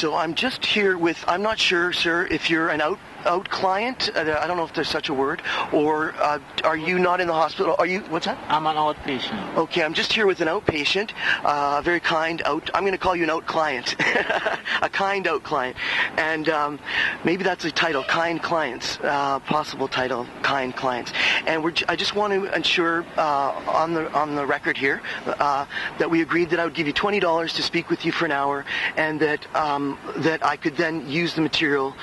So I'm just here with, I'm not sure, sir, if you're an out client. I don't know if there's such a word. Or are you not in the hospital? Are you, what's that? I'm an outpatient. Okay, I'm just here with an outpatient, a very kind I'm going to call you an out client. A kind out client. And maybe that's a title, kind clients, possible title, kind clients. And I just want to ensure on the record here that we agreed that I would give you $20 to speak with you for an hour, and that I could then use the material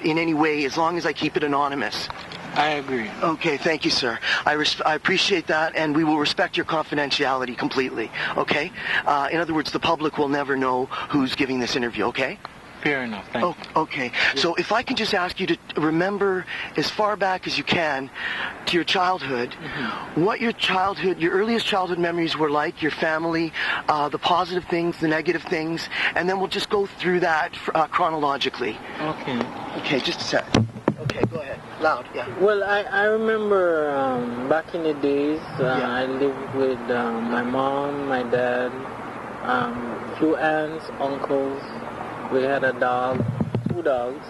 in any way as long as I keep it anonymous. I agree. Okay, thank you, sir. I appreciate that, and we will respect your confidentiality completely, okay? In other words, the public will never know who's giving this interview, okay? Fair enough, thank you. Okay, so if I can just ask you to remember as far back as you can to your childhood, what your earliest childhood memories were like, your family, the positive things, the negative things, and then we'll just go through that chronologically. Okay. Okay, just a sec. Okay, go ahead. Loud, yeah. Well, I remember back in the days, I lived with my mom, my dad, few aunts, uncles. We had a dog, 2 dogs,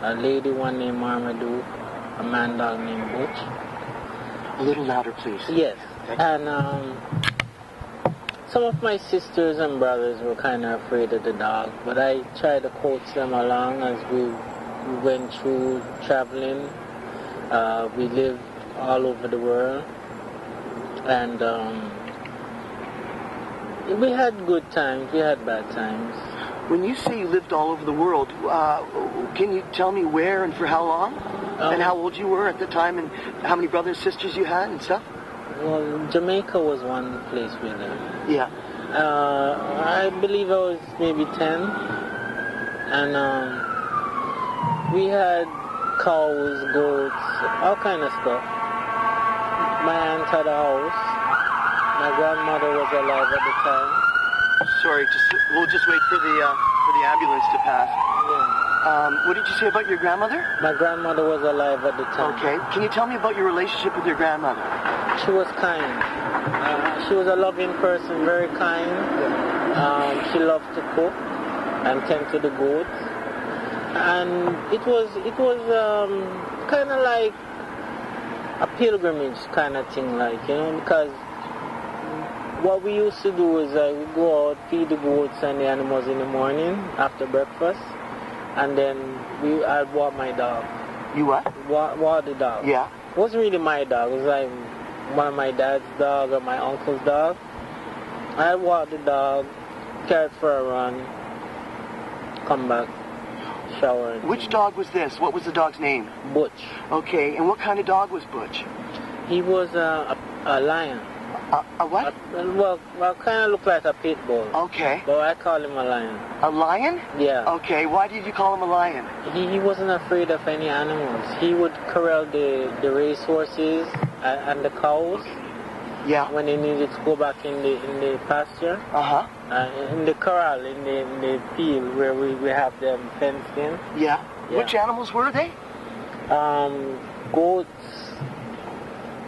a lady one named Marmaduke, a man dog named Butch. A little louder, please. Yes. And some of my sisters and brothers were kind of afraid of the dog, but I tried to coach them along as we went through traveling. We lived all over the world, and we had good times, we had bad times. When you say you lived all over the world, can you tell me where and for how long? And how old you were at the time, and how many brothers and sisters you had and stuff? Well, Jamaica was one place we lived. Yeah. I believe I was maybe 10. And we had cows, goats, all kind of stuff. My aunt had a house. My grandmother was alive at the time. Sorry, we'll just wait for the ambulance to pass. Yeah. What did you say about your grandmother? My grandmother was alive at the time. Okay. Can you tell me about your relationship with your grandmother? She was kind. She was a loving person, very kind. She loved to cook and tend to the goats. And it was kind of like a pilgrimage kind of thing, like, you know, because what we used to do is we go out, feed the goats and the animals in the morning after breakfast, and then I'd walk my dog. You what? Walk the dog. Yeah. It wasn't really my dog. It was like one of my dad's dog or my uncle's dog. I'd walk the dog, carry it for a run, come back, shower. Which dog was this? What was the dog's name? Butch. Okay, and what kind of dog was Butch? He was a lion. A what? Well, kind of looked like a pit bull. Okay. But I call him a lion. A lion? Yeah. Okay, why did you call him a lion? He wasn't afraid of any animals. He would corral the race horses and the cows. Yeah. When they needed to go back in the pasture. Uh-huh. In the corral, in the field where we have them fenced in. Yeah. Which animals were they? Goats,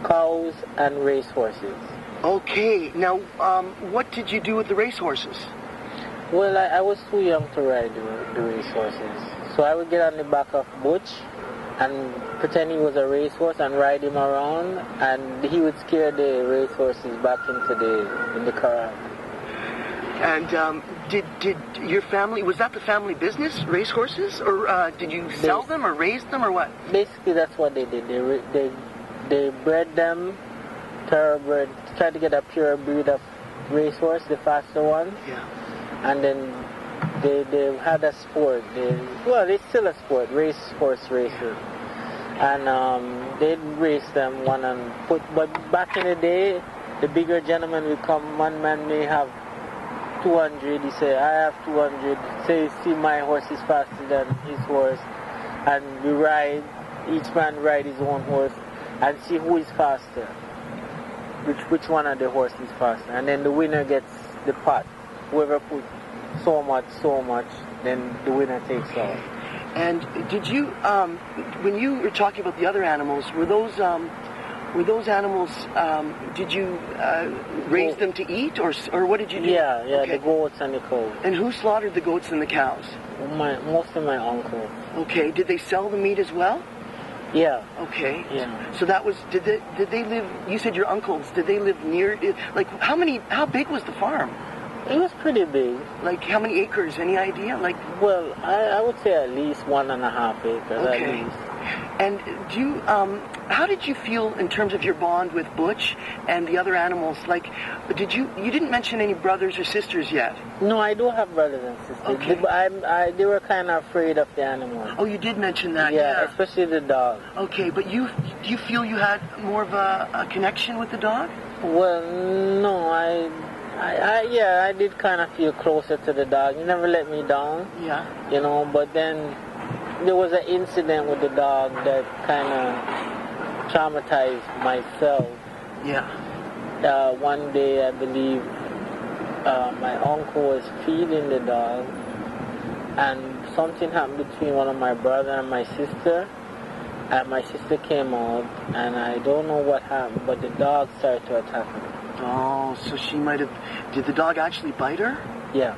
cows, and race horses. Okay. Now, what did you do with the racehorses? Well, I was too young to ride the racehorses. So I would get on the back of Butch and pretend he was a racehorse and ride him around, and he would scare the racehorses back into the corral. And did your family, was that the family business, racehorses? Or did you sell them or raise them or what? Basically, that's what they did. They bred them, thoroughbred, tried to get a pure breed of racehorse, the faster ones. Yeah. And then they had a sport. It's still a sport, racehorse racing. And they'd race them but back in the day, the bigger gentleman would come, one man may have 200, he say, I have 200, say, see my horse is faster than his horse, and we ride, each man ride his own horse, and see who is faster, which one of the horses is faster, and then the winner gets the pot. Whoever put so much, then the winner takes all. And did you, when you were talking about the other animals, were those Were those animals, did you raise them to eat, or what did you do? Yeah, Okay. the goats and the cows. And who slaughtered the goats and the cows? Mostly my uncle. Okay. Did they sell the meat as well? Yeah. Okay. Yeah. So that was, did they live, you said your uncles, did they live near, like how big was the farm? It was pretty big. Like how many acres, any idea? Like, well, I would say at least 1.5 acres at okay. least. And do you, how did you feel in terms of your bond with Butch and the other animals? Like, you didn't mention any brothers or sisters yet? No, I do have brothers and sisters. Okay. They were kind of afraid of the animals. Oh, you did mention that, yeah. Especially the dog. Okay, but do you feel you had more of a connection with the dog? Well, no, I did kind of feel closer to the dog. He never let me down. Yeah. You know, but then there was an incident with the dog that kind of traumatized myself. Yeah. One day, I believe, my uncle was feeding the dog, and something happened between one of my brother and my sister. And my sister came out, and I don't know what happened, but the dog started to attack her. Oh, so she might have... Did the dog actually bite her? Yeah.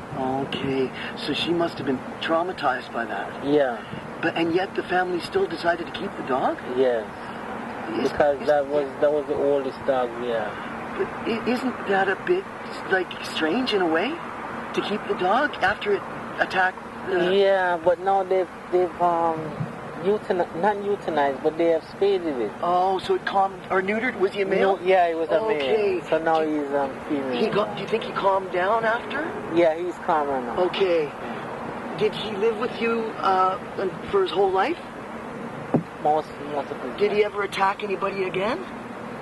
Okay, so she must have been traumatized by that. Yeah. And yet the family still decided to keep the dog? Yes. Because that was the oldest dog we have. But isn't that a bit, like, strange in a way? To keep the dog after it attacked... Yeah, but now they've not euthanized, but they have spaded it. Oh, so it calmed, or neutered? Was he a male? No, yeah, he was a male. Okay. So now he's female. Do you think he calmed down after? Yeah, he's calmer now. Okay. Did he live with you for his whole life? Most of his life. Did he ever attack anybody again?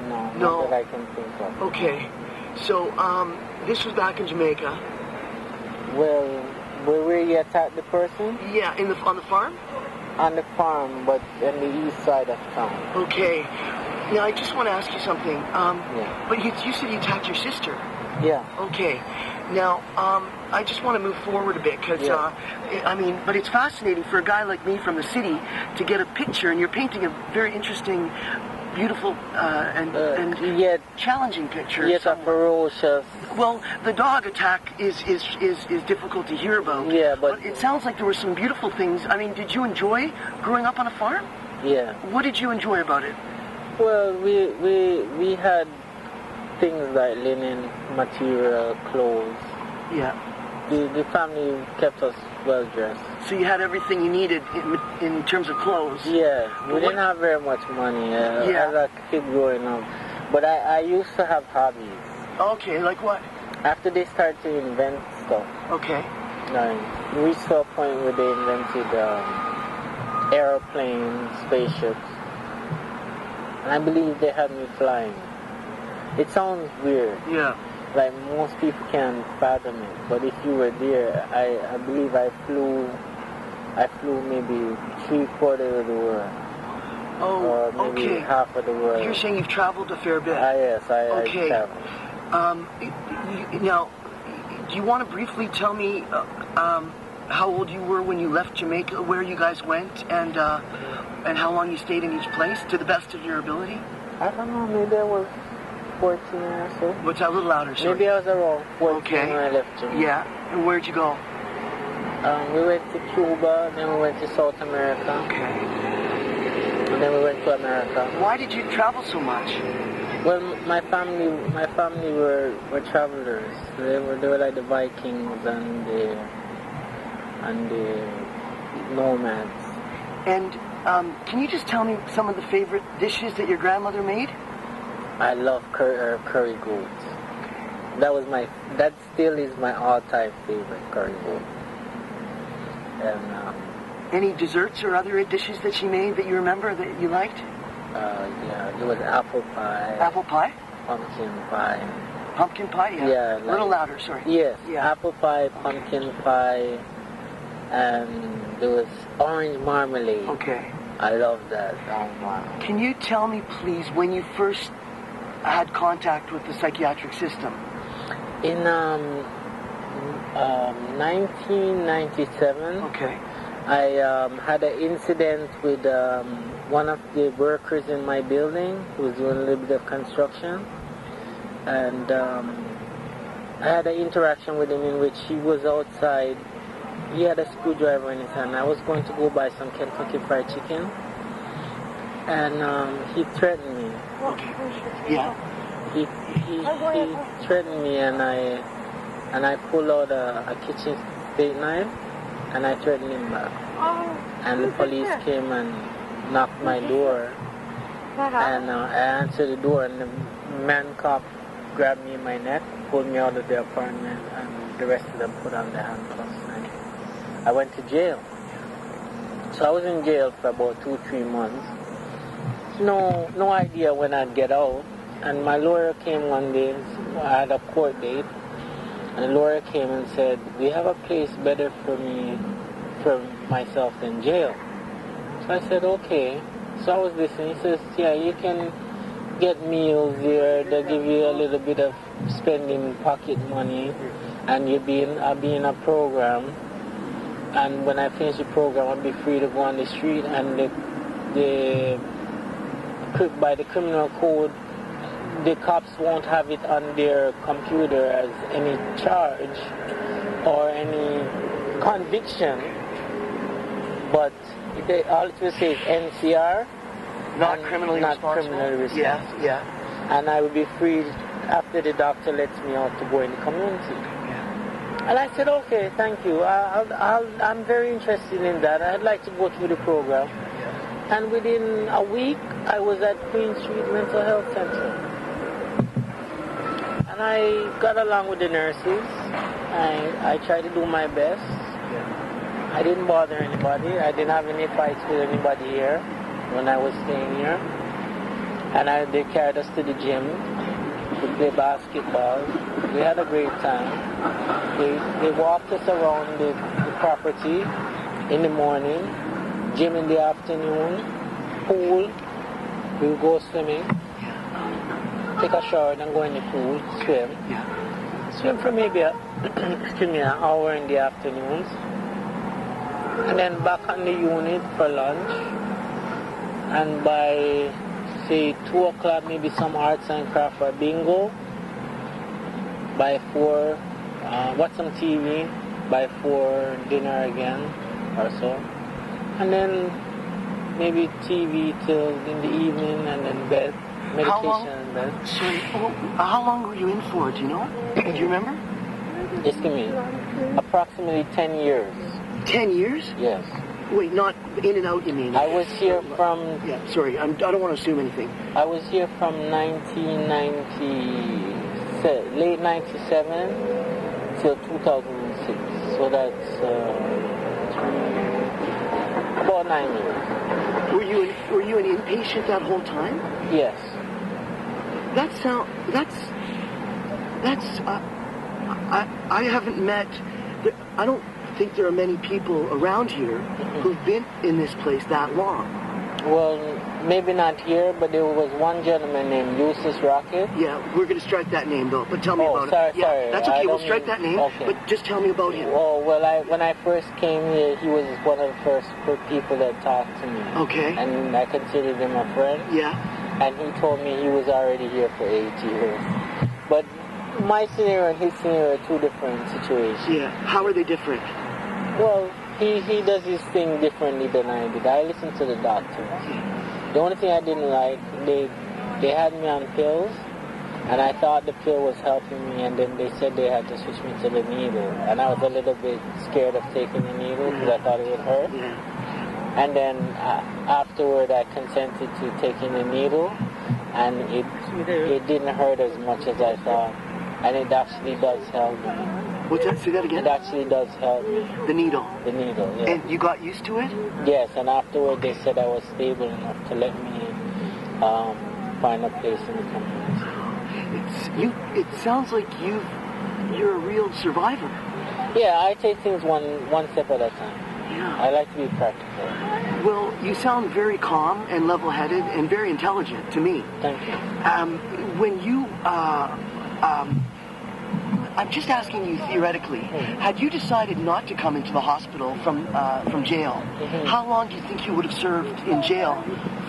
No, No. not that I can think of. Okay. So, this was back in Jamaica. Well, where he attacked the person? Yeah, on the farm? On the farm, but on the east side of town. Okay. Now, I just want to ask you something. Yeah. But you said he attacked your sister. Yeah. Okay. Now, I just want to move forward a bit because, but it's fascinating for a guy like me from the city to get a picture, and you're painting a very interesting, beautiful, and yet challenging picture. Yet a ferocious. Well, the dog attack is difficult to hear about. Yeah, but it sounds like there were some beautiful things. I mean, did you enjoy growing up on a farm? Yeah. What did you enjoy about it? Well, we had things like linen, material, clothes. Yeah. The family kept us well dressed. So you had everything you needed in terms of clothes? Yeah. We didn't have very much money as a kid growing up. But I used to have hobbies. Okay, like what? After they started to invent stuff. Okay. We reached to a point where they invented airplanes, spaceships. And I believe they had me flying. It sounds weird. Yeah. Like most people can't fathom it. But if you were there, I believe I flew maybe 3/4 of the world. Oh, or maybe okay. half of the world. You're saying you've traveled a fair bit. Yes, I traveled. Now, do you want to briefly tell me how old you were when you left Jamaica, where you guys went, and how long you stayed in each place, to the best of your ability? I don't know, maybe I was 14 or so. What's that, a little louder, sorry? Maybe I was around 14 when I left Jamaica. Yeah, and where'd you go? We went to Cuba, then we went to South America. Okay. And then we went to America. Why did you travel so much? Well, my family were travelers. They were like the Vikings and the nomads. And can you just tell me some of the favorite dishes that your grandmother made? I love curry goat. That still is my all-time favorite, curry goat. And any desserts or other dishes that she made that you remember that you liked? Yeah, it was apple pie. Apple pie? Pumpkin pie. Pumpkin pie, yeah. Yeah. A little louder, sorry. Yes. Yeah. Apple pie, pumpkin pie, and there was orange marmalade. Okay. I love that. Oh, wow. Can you tell me, please, when you first had contact with the psychiatric system? In 1997. Okay. I had an incident with one of the workers in my building who was doing a little bit of construction, and I had an interaction with him in which he was outside. He had a screwdriver in his hand. I was going to go buy some Kentucky Fried Chicken, and he threatened me. Okay. Yeah. He threatened me, and I pulled out a kitchen steak knife, and I threatened him back. And the police came and knocked my door, and I answered the door, and the man cop grabbed me in my neck, pulled me out of the apartment, and the rest of them put on the handcuffs. I went to jail. So I was in jail for about 2-3 months. No idea when I'd get out. And my lawyer came one day. I had a court date, and the lawyer came and said, "We have a place better for myself than jail." So I said, "Okay." So I was listening. He says, "Yeah, you can get meals there. They'll give you a little bit of spending pocket money, and I'll be in a program. And when I finish the program, I'll be free to go on the street, and by the criminal code, the cops won't have it on their computer as any charge or any conviction, but all it will say is NCR, Not criminally responsible? Yeah. And I will be free after the doctor lets me out to go in the community." And I said, "Okay, thank you. I'm very interested in that. I'd like to go through the program." And within a week, I was at Queen Street Mental Health Center. And I got along with the nurses. I tried to do my best. I didn't bother anybody. I didn't have any fights with anybody here when I was staying here. And they carried us to the gym to play basketball. We had a great time. They walked us around the property in the morning, gym in the afternoon, pool. We would go swimming, take a shower, then go in the pool, swim. Swim for maybe an hour in the afternoons. And then back on the unit for lunch. And by, say, 2 o'clock, maybe some arts and craft or bingo. By 4, watch some TV. By 4, dinner again or so. And then maybe TV till in the evening, and then bed, medication and bed. Sorry, how long were you in for, do you know? Do you remember? Just give me approximately 10 years. 10 years? Yes. Wait, not in and out, you mean? I was here from... Yeah, sorry, I don't want to assume anything. I was here from 1990, late 97 till 2006. So that's about 9 years. Were you an inpatient that whole time? Yes. I haven't met, I don't think there are many people around here who've been in this place that long. Well, maybe not here, but there was one gentleman named Eustace Rocket. Yeah, we're going to strike that name though, but tell me about sorry, it. Yeah, sorry. that's okay, we'll strike that name, okay. But just tell me about him. Oh, well, when I first came here, he was one of the first people that talked to me. Okay. And I considered him a friend. Yeah. And he told me he was already here for 8 years. But my scenario and his scenario are two different situations. Yeah, how are they different? Well, he does his thing differently than I did. I listened to the doctors. The only thing I didn't like, they had me on pills, and I thought the pill was helping me, and then they said they had to switch me to the needle. And I was a little bit scared of taking the needle because I thought it would hurt. Yeah. And then afterward, I consented to taking the needle, and it didn't hurt as much as I thought. And it actually does help me. What's that? Say that again? It actually does help me. The needle? The needle, yeah. And you got used to it? Yes, and afterward they said I was stable enough to let me find a place in the community. It sounds like you're a real survivor. Yeah, I take things one step at a time. Yeah. I like to be practical. Well, you sound very calm and level-headed and very intelligent to me. Thank you. When you, I'm just asking you theoretically, had you decided not to come into the hospital from jail, how long do you think you would have served in jail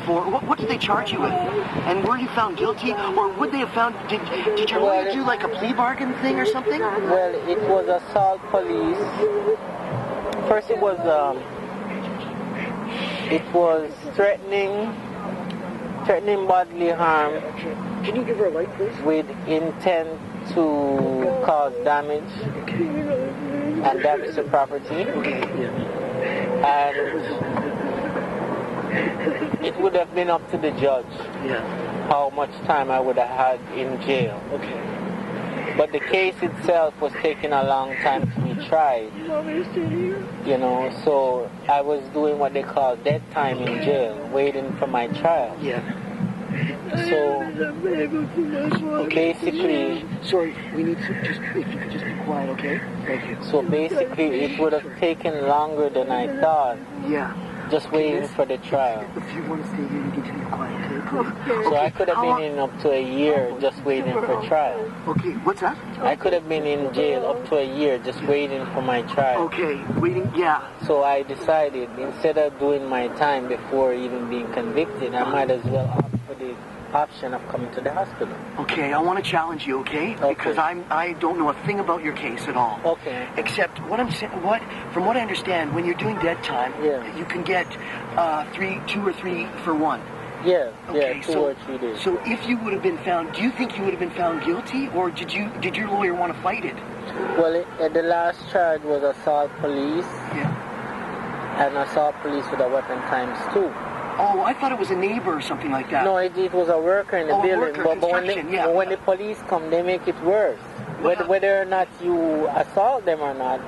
for? What did they charge you with? And were you found guilty, or would they have found? Did your lawyer do like a plea bargain thing or something? Well, it was assault police. First, it was threatening bodily harm. Can you give her a light, please? With intent to cause damage and damage to property. And it would have been up to the judge how much time I would have had in jail. But the case itself was taking a long time to be tried. You know, so I was doing what they call dead time in jail, waiting for my trial. So basically, sorry, we need to just, if you could just be quiet, okay? Thank you. So basically, it would have taken longer than I thought. Just waiting for the trial. If you want to stay here, you need to be quiet, okay? So I could have been in up to a year just waiting for trial. Okay, what's that? I could have been in jail up to a year just waiting for my trial. Okay, waiting, So I decided, instead of doing my time before even being convicted, I might as well opt for the option of coming to the hospital. Okay, I want to challenge you, okay? Because I don't know a thing about your case at all. Okay. Except what I'm saying, from what I understand, when you're doing dead time, you can get 2 or 3 for 1. Yeah, okay, 2 or 3 days. So if you would have been found, do you think you would have been found guilty, or did your lawyer want to fight it? Well, the last charge was assault police. And assault police with a weapon ×2. Oh, I thought it was a neighbor or something like that. No, it was a worker in the building. But when the police come, they make it worse. Whether or not you assault them or not,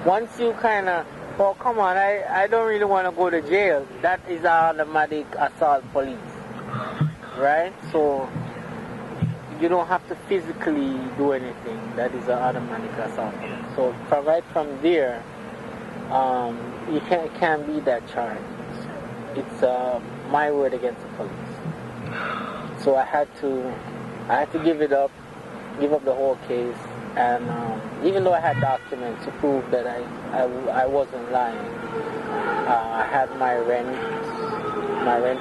once you kind of, oh, come on, I don't really want to go to jail, that is automatic assault police. Right? So you don't have to physically do anything. That is an automatic assault police. So right from there, you can't be that charge. It's my word against the police. So I had to give up the whole case, and even though I had documents to prove that I wasn't lying, I had my rent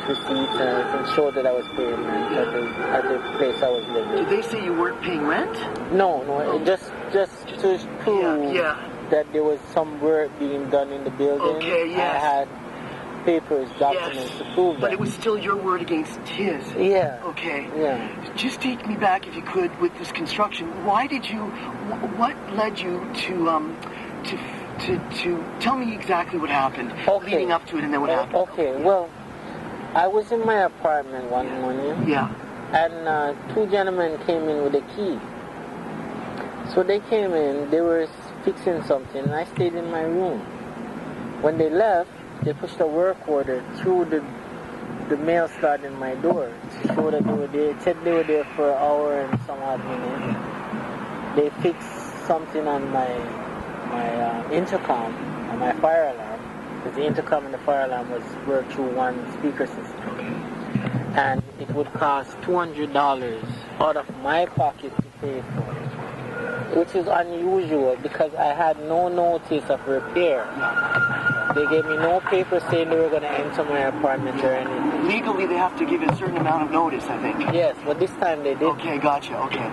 receipts and everything showed that I was paying rent at the place I was living. Did they say you weren't paying rent? No, just to prove that there was some work being done in the building. Okay, yes. I had papers, documents to prove that. But it was still your word against his. Yeah. Okay. Yeah. Just take me back, if you could, with this construction. What led you to tell me exactly what happened leading up to it, and then what happened? Okay. Well, I was in my apartment one morning. Yeah. And 2 gentlemen came in with a key. So they came in, they were fixing something, and I stayed in my room. When they left, they pushed a work order through the mail slot in my door to show that they were there. It said they were there for an hour and some odd minutes. They fixed something on my intercom and my fire alarm, because the intercom and the fire alarm worked through one speaker system. And it would cost $200 out of my pocket to pay for it, which is unusual because I had no notice of repair. They gave me no paper saying they were going to enter my apartment or anything. Legally, they have to give a certain amount of notice, I think. Yes, but this time they did. Okay, gotcha, okay.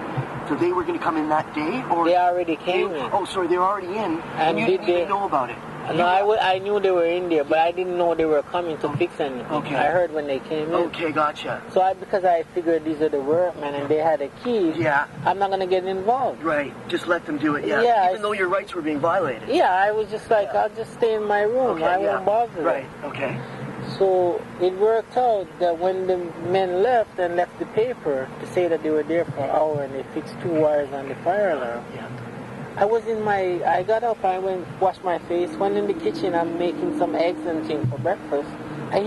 So they were going to come in that day? Or they already came in. Oh, sorry, they were already in, and you didn't even know about it? No, I knew they were in there, but I didn't know they were coming to fix anything. Okay. I heard when they came in. Okay, gotcha. So because I figured these are the workmen and they had a key, I'm not going to get involved. Right, just let them do it, even though your rights were being violated. Yeah, I was just like, I'll just stay in my room. I won't bother. Right, okay. So it worked out that when the men left and left the paper to say that they were there for an hour and they fixed 2 wires on the fire alarm, I got up, I went, washed my face, went in the kitchen, I'm making some eggs and things for breakfast. I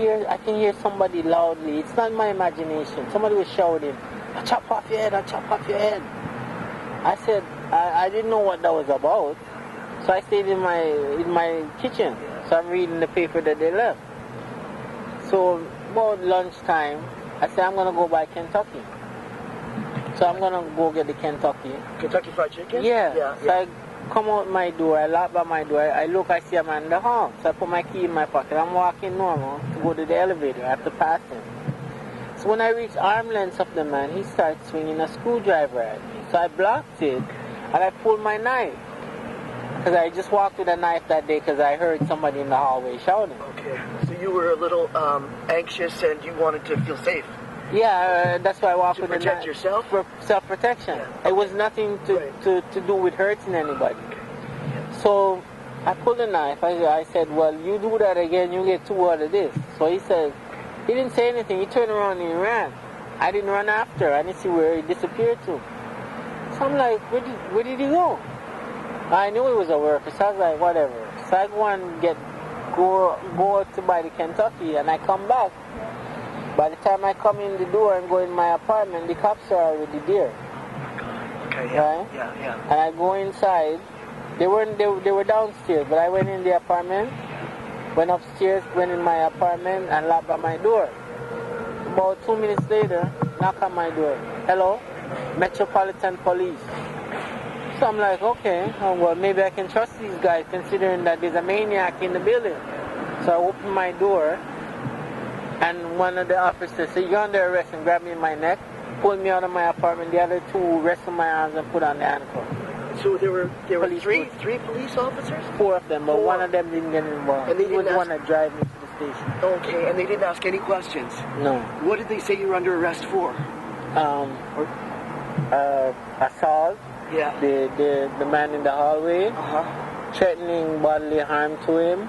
can hear somebody loudly, it's not my imagination, somebody was shouting, I'll chop off your head, I'll chop off your head. I said, I didn't know what that was about, so I stayed in my kitchen, so I'm reading the paper that they left. So about lunchtime, I said, I'm going to go by Kentucky. So I'm gonna go get the Kentucky. Kentucky Fried Chicken? Yeah. So I come out my door, I lock by my door, I look, I see a man in the hall. So I put my key in my pocket. I'm walking normal to go to the elevator. I have to pass him. So when I reach arm length of the man, he starts swinging a screwdriver at me. So I blocked it and I pulled my knife. Because I just walked with a knife that day because I heard somebody in the hallway shouting. Okay. So you were a little anxious and you wanted to feel safe. Yeah, that's why I walked with a knife. To protect yourself? For self-protection. Yeah. It was nothing to do with hurting anybody. So I pulled a knife. I said, well, you do that again, you get 2 out of this. So he said, he didn't say anything. He turned around and he ran. I didn't run after. I didn't see where he disappeared to. So I'm like, where did he go? I knew he was a worker, so I was like, whatever. So I go and go out to buy the Kentucky, and I come back. By the time I come in the door and go in my apartment, the cops are already there. Okay, yeah. Right? Yeah. And I go inside. They were downstairs, but I went in the apartment, went upstairs, went in my apartment, and locked by my door. About 2 minutes later, knock on my door. Hello? Metropolitan Police. So I'm like, okay, well, maybe I can trust these guys considering that there's a maniac in the building. So I open my door, and one of the officers said, you're under arrest, and grabbed me in my neck, pulled me out of my apartment. The other 2 wrestled my arms and put on the handcuffs. So there were three police officers? 4 of them, but 4. one of them didn't get involved. And they he was didn't the one that drove me to the station. Okay, and they didn't ask any questions? No. What did they say you were under arrest for? Assault. Yeah. The man in the hallway, threatening bodily harm to him,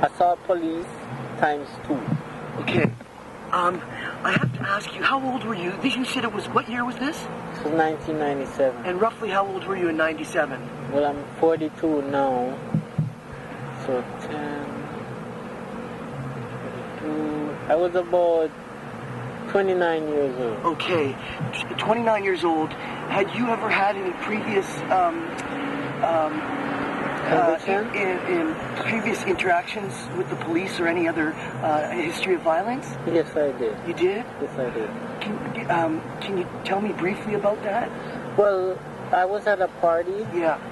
assault police ×2. Okay. I have to ask you, how old were you? You said it was, what year was this? This was 1997. And roughly how old were you in 97? Well, I'm 42 now. So 10, 42. I was about 29 years old. Okay. 29 years old. Had you ever had any previous in previous interactions with the police or any other history of violence? Yes, I did. You did? Yes, I did. Can you tell me briefly about that? Well, I was at a party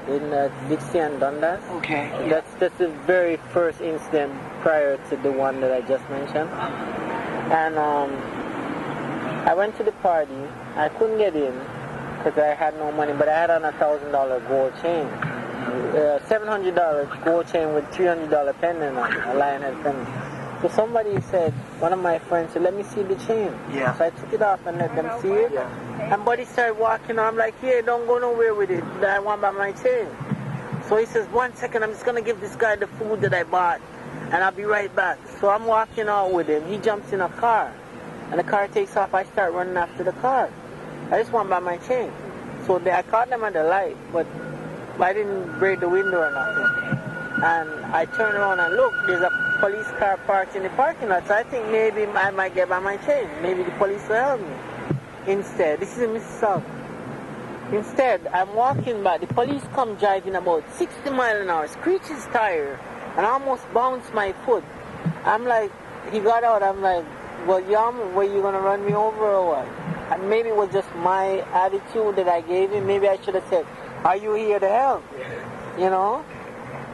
in Dixie and Dundas. Okay. That's the very first incident prior to the one that I just mentioned. And I went to the party. I couldn't get in because I had no money, but I had on a $1,000 gold chain. $700 gold chain with $300 pendant on it, a lionhead pendant. So somebody said, one of my friends said, let me see the chain. Yeah. So I took it off and let them see it. Yeah. And buddy started walking on. I'm like, here, don't go nowhere with it. I want by my chain. So he says, 1 second, I'm just going to give this guy the food that I bought, and I'll be right back. So I'm walking out with him. He jumps in a car, and the car takes off. I start running after the car. I just want by my chain. So I caught them at the light, but I didn't break the window or nothing. And I turned around and look, there's a police car parked in the parking lot. So I think maybe I might get by my chain. Maybe the police will help me. Instead, this is in Mississauga. Instead, I'm walking back. The police come driving about 60 miles an hour, screech his tire, and I almost bounced my foot. I'm like, he got out. I'm like, well, Yum, were you going to run me over or what? And maybe it was just my attitude that I gave him. Maybe I should have said, are you here to help? You know?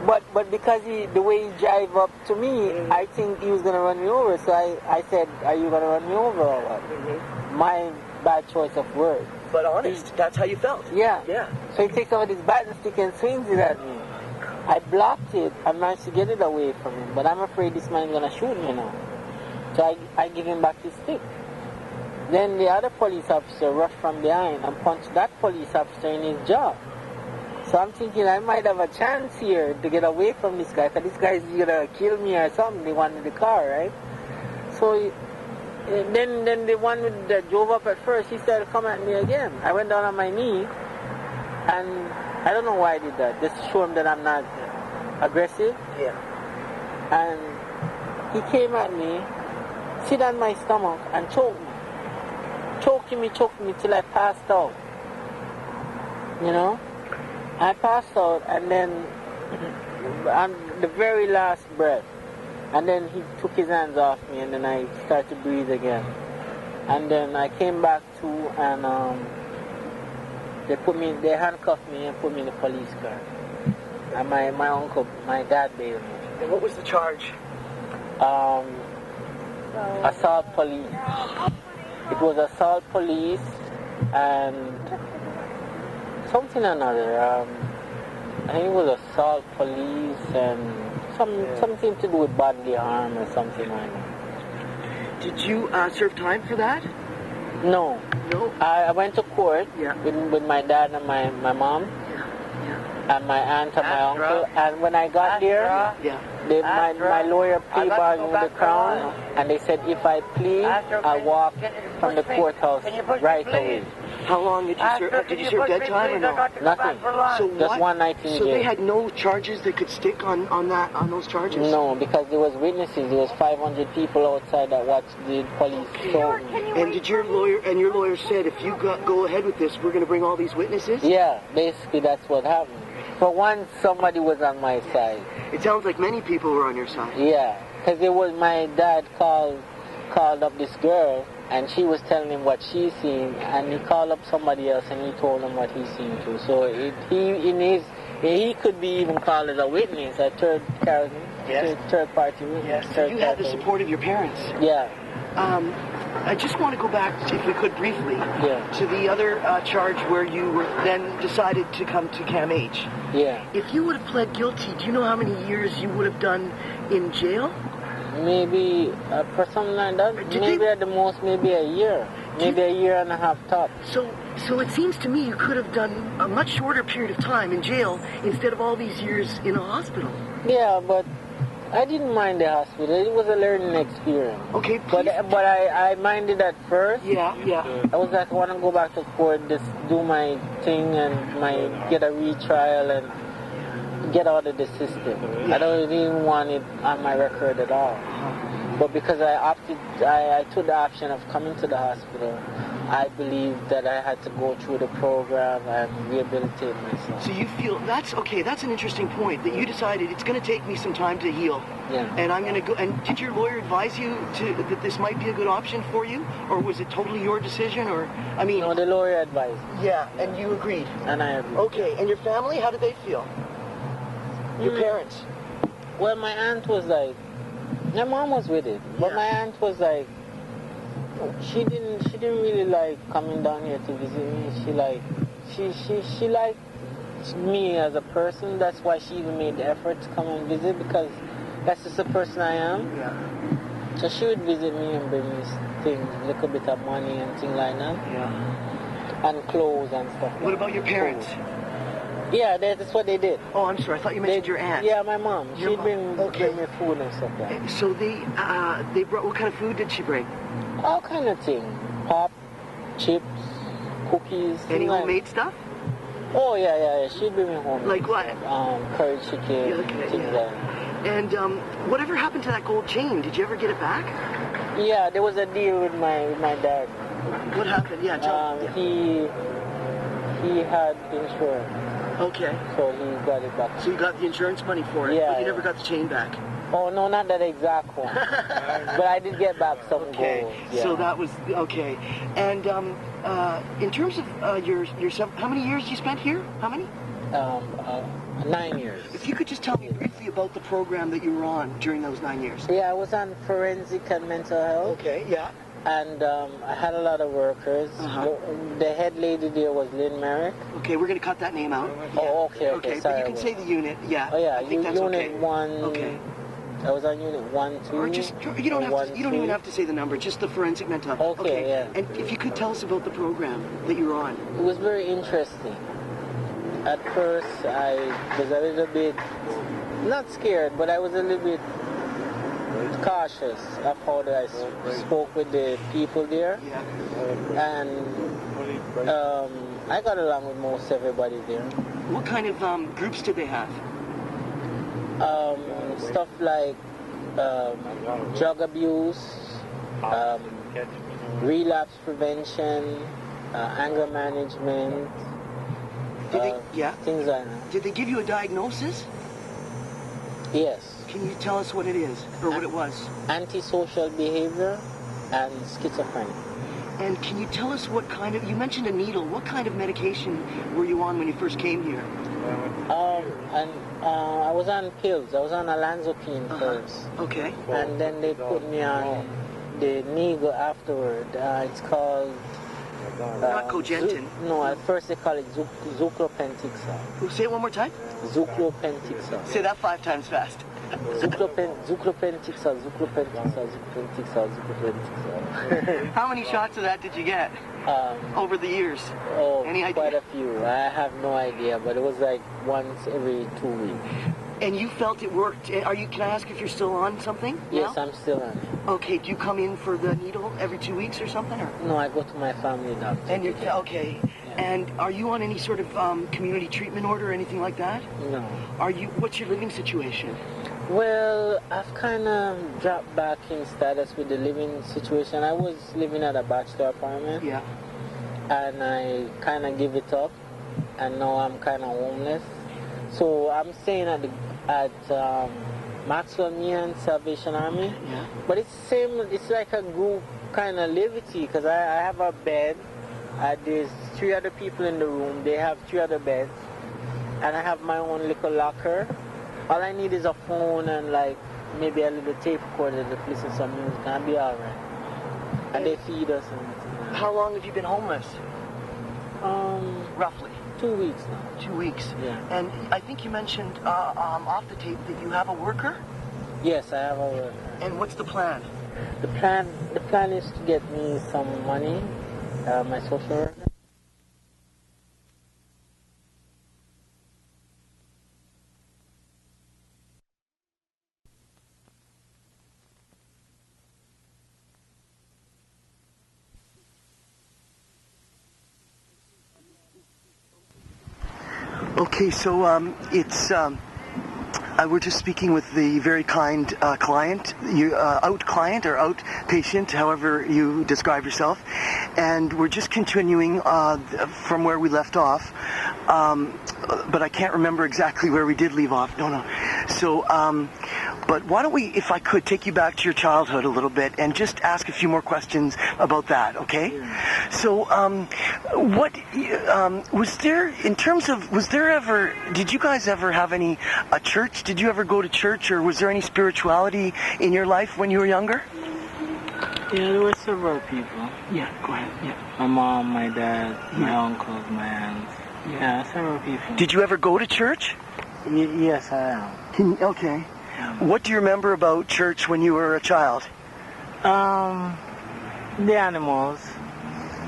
But because the way he drive up to me, I think he was going to run me over. So I said, are you going to run me over or what? My bad choice of words. But honest, that's how you felt. Yeah. Yeah. So he takes out his bat and stick and swings it at me. I blocked it. I managed to get it away from him. But I'm afraid this man's going to shoot me now. So I give him back his stick. Then the other police officer rushed from behind and punched that police officer in his jaw. So I'm thinking I might have a chance here to get away from this guy, because this guy is going to kill me or something. They wanted the car, right? So then the one that drove up at first, he started to come at me again. I went down on my knee, and I don't know why I did that. Just to show him that I'm not aggressive. Yeah. And he came at me, sit on my stomach, and choked me. Choked me till I passed out. You know? I passed out, and then on the very last breath, and then he took his hands off me, and then I started to breathe again. And then I came back to, and They handcuffed me and put me in the police car. And my uncle, my dad bailed me. And what was the charge? Assault police. It was assault police and something or another. I think it was assault police and something to do with bodily harm or something like that. Did you serve time for that? No. No? I went to court with my dad and my mom and my aunt and my uncle. And when I got there, my lawyer plea bargained with the Crown, and they said if I plead, I walk from the courthouse right away. How long did you serve? Did you serve dead time or no? Nothing. So just one night in jail. So they had no charges that could stick on those charges? No, because there was witnesses. There was 500 people outside that watched the police stone. And did your lawyer said if you go ahead with this, we're going to bring all these witnesses? Yeah, basically that's what happened. For once, somebody was on my side. It sounds like many people were on your side. Yeah, because it was my dad called up this girl, and she was telling him what she's seen, and he called up somebody else, and he told him what he's seen too. So he could be even called as a witness, a third party witness. Yes. So you had the support of your parents. Yeah. I just want to go back, if we could briefly, to the other charge where you were then decided to come to CAMH. Yeah. If you would have pled guilty, do you know how many years you would have done in jail? Maybe for something like that. Maybe at the most, maybe a year. Maybe a year and a half top. So it seems to me you could have done a much shorter period of time in jail instead of all these years in a hospital. Yeah, but I didn't mind the hospital. It was a learning experience. Okay, but I minded at first. Yeah. I was like, I want to go back to court, just do my thing and get a retrial and get out of the system. Yeah. I don't even want it on my record at all. But because I took the option of coming to the hospital, I believed that I had to go through the program and rehabilitate myself. So you feel, that's an interesting point, that you decided it's going to take me some time to heal. Yeah. And I'm going to go, and did your lawyer advise you that this might be a good option for you? Or was it totally your decision? No, the lawyer advised me. Yeah, and you agreed? And I agreed. Okay, and your family, how did they feel? Your parents? Well, my aunt was like, my mom was with it, but my aunt was like, she didn't really like coming down here to visit me. She liked me as a person. That's why she even made the effort to come and visit, because that's just the person I am. Yeah. So she would visit me and bring me things, a little bit of money and things like that. Yeah. And clothes and stuff. What about your parents? Yeah, that's what they did. Oh, I'm sorry. I thought you mentioned your aunt. Yeah, my mom. She'd bring me food and stuff like that. So they brought, what kind of food did she bring? All kind of things. Pop, chips, cookies. Any homemade stuff? Oh, yeah. She'd bring me home. Like what? Curry chicken, things like that. And whatever happened to that gold chain? Did you ever get it back? Yeah, there was a deal with my dad. What happened? Yeah, tell me. He had insurance. Okay. So he got it back. So you got the insurance money for it, but you never got the chain back? Oh, no, not that exact one. But I did get back some gold. Yeah. So that was, okay. And in terms of yourself, how many years you spent here? How many? 9 years. If you could just tell me briefly about the program that you were on during those 9 years. Yeah, I was on forensic and mental health. Okay, yeah. And I had a lot of workers. The head lady there was Lynn Merrick. Okay, we're going to cut that name out. Oh, okay. Okay, sorry, but you can say the unit, yeah. Oh, yeah, I think that's unit okay. 1. Okay. I was on unit 1, 2. Or just, you don't even have to say the number, just the forensic mental health. Okay, yeah. And if you could tell us about the program that you were on. It was very interesting. At first, I was a little bit, not scared, but I was a little bit cautious of how I spoke with the people there. Yeah. And I got along with most everybody there. What kind of groups did they have? Stuff like drug abuse, relapse prevention, anger management, things like that. Did they give you a diagnosis? Yes. Can you tell us what it is, or what it was? Antisocial behavior and schizophrenia. And can you tell us what kind of, you mentioned a needle, what kind of medication were you on when you first came here? I was on pills. I was on olanzapine first. Okay. And then they put me on the needle afterward. It's called... Not Cogentin. No, at first they call it Zuclopentixol. Say it one more time. Zuclopentixol. Say that 5 times fast. Zuclopentixol. How many shots of that did you get over the years? Any idea? Quite a few. I have no idea, but it was like once every 2 weeks. And you felt it worked. Can I ask if you're still on something? Yes, now? I'm still on it. Okay, do you come in for the needle every 2 weeks or something? Or? No, I go to my family doctor. And you're okay. Yeah. And are you on any sort of community treatment order or anything like that? No. What's your living situation? Well, I've kind of dropped back in status with the living situation. I was living at a bachelor apartment. Yeah. And I kind of give it up. And now I'm kind of homeless. So I'm staying at Maxwell Meehan Salvation Army. Yeah. But it's like a group kind of liberty because I have a bed. There's 3 other people in the room. They have 3 other beds. And I have my own little locker. All I need is a phone and like maybe a little tape recorder to listen to some music and I'll be alright. And they feed us and How long have you been homeless? Roughly? 2 weeks now. 2 weeks? Yeah. And I think you mentioned off the tape that you have a worker? Yes, I have a worker. And what's the plan? The plan is to get me some money, my social worker. Okay, so we're just speaking with the very kind client, client or outpatient, however you describe yourself, and we're just continuing from where we left off, but I can't remember exactly where we did leave off. No. So, but why don't we, if I could, take you back to your childhood a little bit and just ask a few more questions about that, okay? Yeah. So, did you guys ever have a church? Did you ever go to church, or was there any spirituality in your life when you were younger? Yeah, there were several people. Yeah, go ahead, yeah. My mom, my dad, my uncles, my aunts. Yeah, several people. Did you ever go to church? Yes, I am. Okay. What do you remember about church when you were a child? The animals.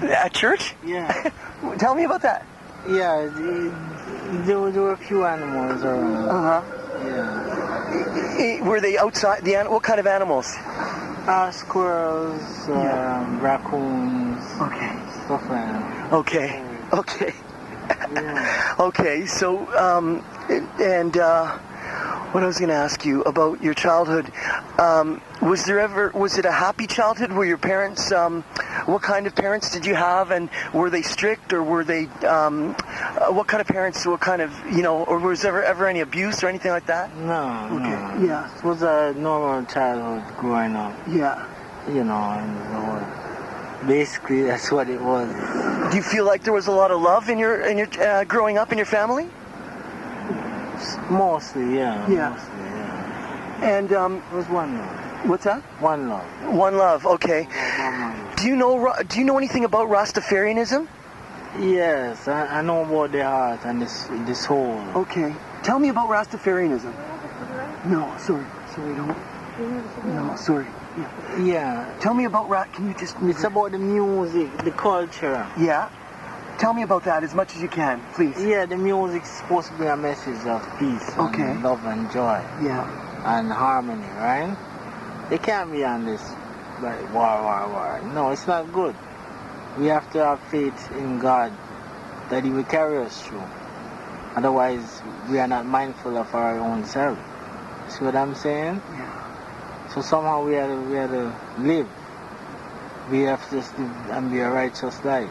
At church? Yeah. Tell me about that. Yeah, there were a few animals around. Uh-huh. Yeah. Were they outside? What kind of animals? Squirrels, raccoons. Okay. Stuff like that. Okay. Okay. Yeah. Okay, so, what I was going to ask you about your childhood, was it a happy childhood? Were your parents, what kind of parents did you have, and were they strict, or were they, what kind of parents, or was there ever any abuse or anything like that? No, okay. No. Yeah. It was a normal childhood growing up. Yeah. Basically that's what it was. Do you feel like there was a lot of love in your growing up in your family? Mostly, yeah. Yeah. Mostly, yeah. And it was one love. What's that? One love. One love. Okay. Do you know anything about Rastafarianism? Yes, I know about the heart and the soul. Okay. Tell me about Rastafarianism. No, sorry, don't. No, sorry. Yeah. Yeah. Tell me about Can you just? It's about the music, the culture. Yeah. Tell me about that as much as you can, please. Yeah, the music is supposed to be a message of peace, and love and joy. Yeah. And harmony, right? They can't be on this like war. No, it's not good. We have to have faith in God that He will carry us through. Otherwise, we are not mindful of our own self. See what I'm saying? Yeah. So somehow we have to live. We have to live and be a righteous life.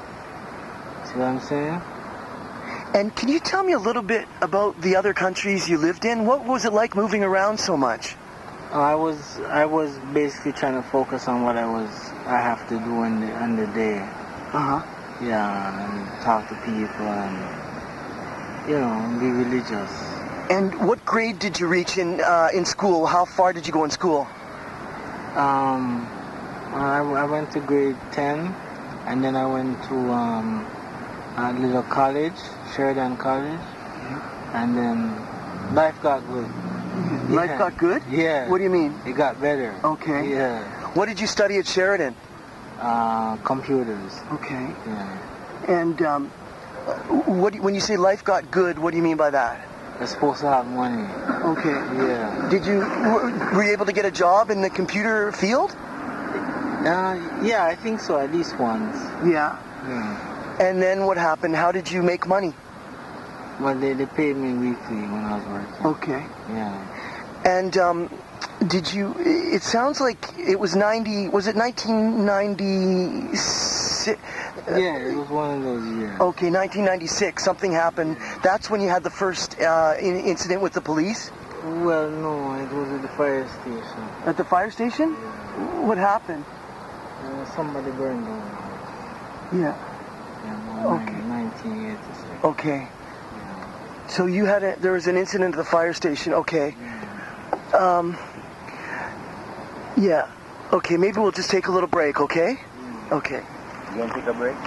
See what I'm saying? And can you tell me a little bit about the other countries you lived in? What was it like moving around so much? I was basically trying to focus on what I have to do in the day. Yeah, and talk to people and be religious. And what grade did you reach in school? How far did you go in school? I went to grade 10, and then I went to a little college, Sheridan College, and then life got good. Life got good? Yeah. What do you mean? It got better. Okay. Yeah. What did you study at Sheridan? Computers. Okay. Yeah. And when you say life got good, what do you mean by that? You're supposed to have money. Okay. Yeah. Were you able to get a job in the computer field? Yeah, I think so, at least once. Yeah. And then what happened? How did you make money? Well, they paid me weekly when I was working. Okay. Yeah. And it sounds like it was 1996? Yeah, it was one of those years. Okay, 1996, something happened. That's when you had the first incident with the police? Well, no, it was at the fire station. At the fire station? Yeah. What happened? Somebody burned down. Yeah. Okay. 1986. Okay. Yeah. So there was an incident at the fire station. Okay. Yeah. Okay, maybe we'll just take a little break, okay? Okay. You want to take a break?